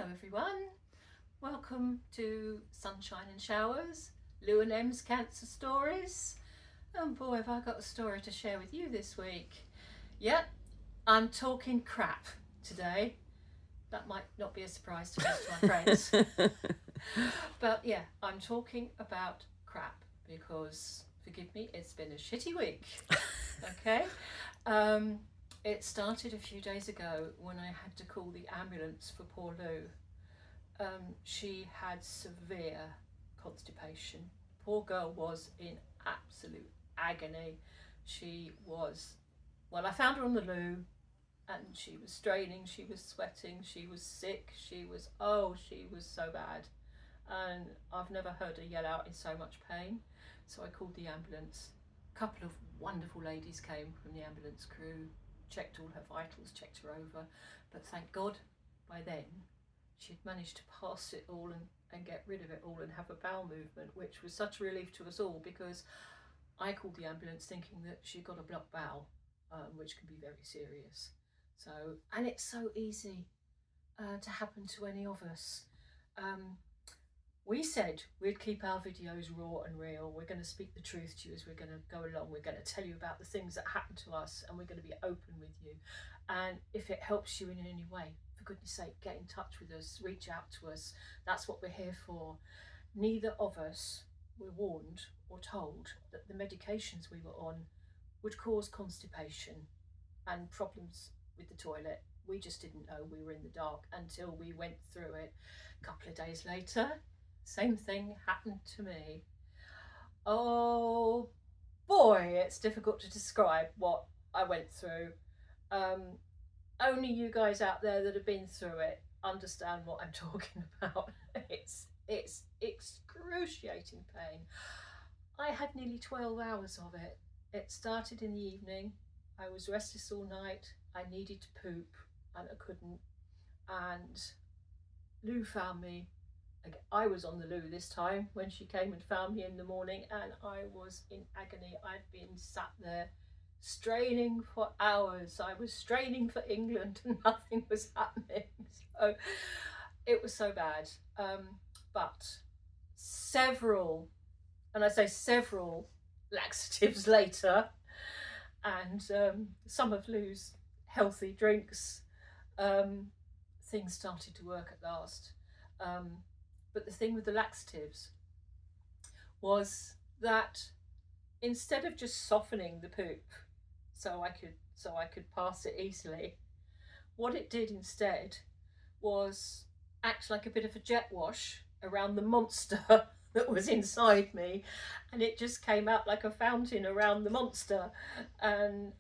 Hello everyone, welcome to Sunshine and Showers, Lou and Em's Cancer Stories. And boy, have I got a story to share with you this week. Yep, I'm talking crap today. That might not be a surprise to most of my friends. But yeah, I'm talking about crap because, forgive me, it's been a shitty week. Okay? It started a few days ago when I had to call the ambulance for poor Lou. She had severe constipation. Poor girl was in absolute agony. She was, well, I found her on the loo and she was straining, she was sweating, she was sick, she was so bad. And I've never heard her yell out in so much pain. So I called the ambulance. A couple of wonderful ladies came from the ambulance crew, checked all her vitals, checked her over, but thank God by then she'd managed to pass it all and get rid of it all and have a bowel movement, which was such a relief to us all because I called the ambulance thinking that she got a blocked bowel, which can be very serious. So, and it's so easy to happen to any of us. We said we'd keep our videos raw and real. We're going to speak the truth to you as we're going to go along. We're going to tell you about the things that happen to us and we're going to be open with you. And if it helps you in any way, for goodness sake, get in touch with us, reach out to us. That's what we're here for. Neither of us were warned or told that the medications we were on would cause constipation and problems with the toilet. We just didn't know. We were in the dark until we went through it. A couple of days later, same thing happened to me. Oh boy, it's difficult to describe what I went through. Only you guys out there that have been through it understand what I'm talking about. It's excruciating pain. I had nearly 12 hours of it. It started in the evening. I was restless all night. I needed to poop and I couldn't. And Lou found me. I was on the loo this time when she came and found me in the morning, and I was in agony. I'd been sat there straining for hours. I was straining for England and nothing was happening. So it was so bad. But several, and I say several, laxatives later, and some of Lou's healthy drinks, things started to work at last. But the thing with the laxatives was that instead of just softening the poop so I could pass it easily, what it did instead was act like a bit of a jet wash around the monster that was inside me, and it just came out like a fountain around the monster. And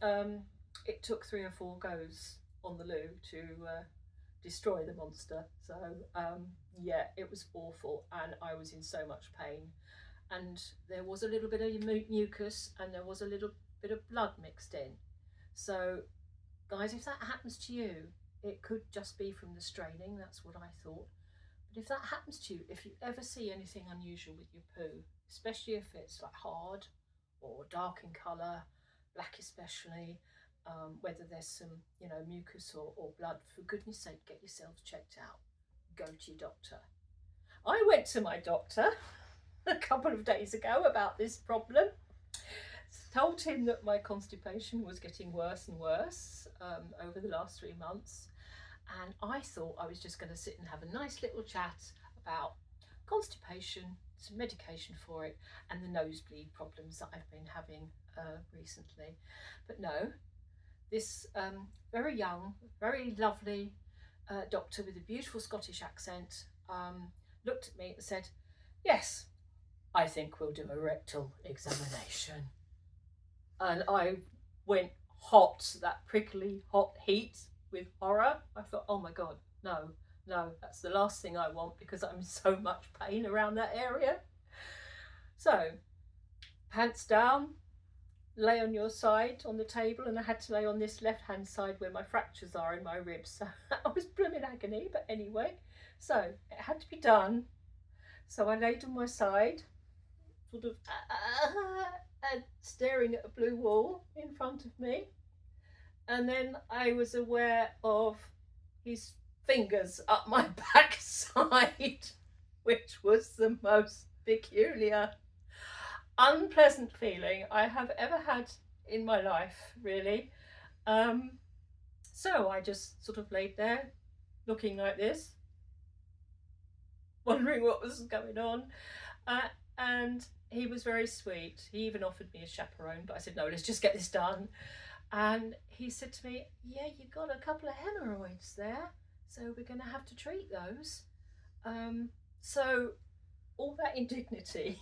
it took 3 or 4 goes on the loo to destroy the monster. So yeah, it was awful and I was in so much pain, and there was a little bit of mucus and there was a little bit of blood mixed in. So guys, if that happens to you, it could just be from the straining. That's what I thought. But if that happens to you, if you ever see anything unusual with your poo, especially if it's like hard or dark in colour, black especially, whether there's some, mucus or blood, for goodness sake, get yourselves checked out. Go to your doctor. I went to my doctor a couple of days ago about this problem. Told him that my constipation was getting worse and worse over the last 3 months. And I thought I was just going to sit and have a nice little chat about constipation, some medication for it, and the nosebleed problems that I've been having recently. But no, this very young, very lovely doctor with a beautiful Scottish accent looked at me and said, "Yes, I think we'll do a rectal examination." And I went hot, that prickly hot heat, with horror. I thought, oh my God, no, that's the last thing I want because I'm in so much pain around that area. So, pants down, lay on your side on the table, and I had to lay on this left hand side where my fractures are in my ribs. So I was blooming agony, but anyway, so it had to be done. So I laid on my side, sort of staring at a blue wall in front of me, and then I was aware of his fingers up my backside, which was the most peculiar, unpleasant feeling I have ever had in my life, really. So I just sort of laid there looking like this, wondering what was going on. And he was very sweet. He even offered me a chaperone, but I said, no, let's just get this done. And he said to me, yeah, you got a couple of hemorrhoids there, so we're going to have to treat those. So all that indignity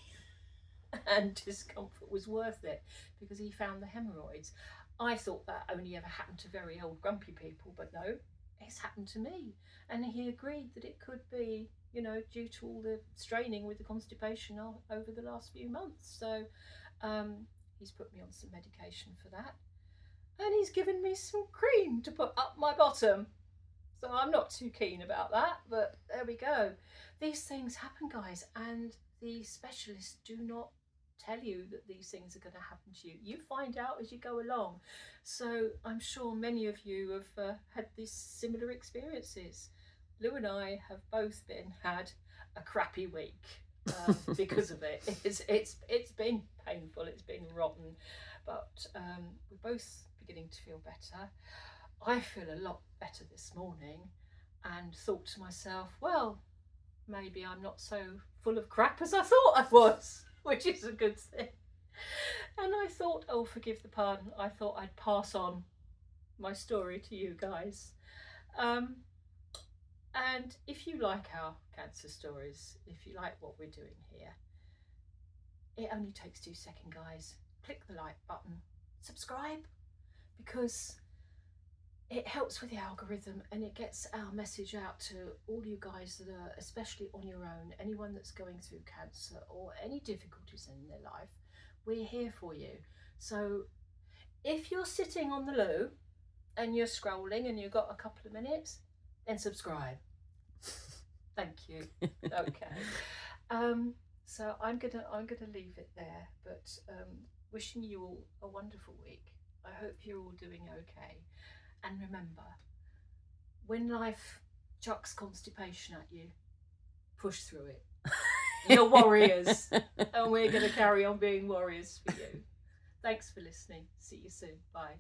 and discomfort was worth it because he found the hemorrhoids. I thought that only ever happened to very old grumpy people, but no, it's happened to me. And he agreed that it could be, due to all the straining with the constipation over the last few months. So he's put me on some medication for that. And he's given me some cream to put up my bottom. So I'm not too keen about that, but there we go. These things happen, guys, and the specialists do not tell you that these things are going to happen to you. You find out as you go along. So I'm sure many of you have had these similar experiences. Lou and I have both had a crappy week because of it. It's been painful. It's been rotten, but we're both beginning to feel better. I feel a lot better this morning, and thought to myself, well, maybe I'm not so full of crap as I thought I was, which is a good thing. And I thought, oh, forgive the pardon, I thought I'd pass on my story to you guys. And if you like our cancer stories, if you like what we're doing here, it only takes 2 seconds, guys. Click the like button, subscribe, because it helps with the algorithm and it gets our message out to all you guys that are especially on your own, anyone that's going through cancer or any difficulties in their life. We're here for you. So if you're sitting on the loo and you're scrolling and you've got a couple of minutes, then subscribe. Thank you. Okay. So I'm gonna leave it there, but wishing you all a wonderful week. I hope you're all doing okay. And remember, when life chucks constipation at you, push through it. You're warriors, and we're going to carry on being warriors for you. Thanks for listening. See you soon. Bye.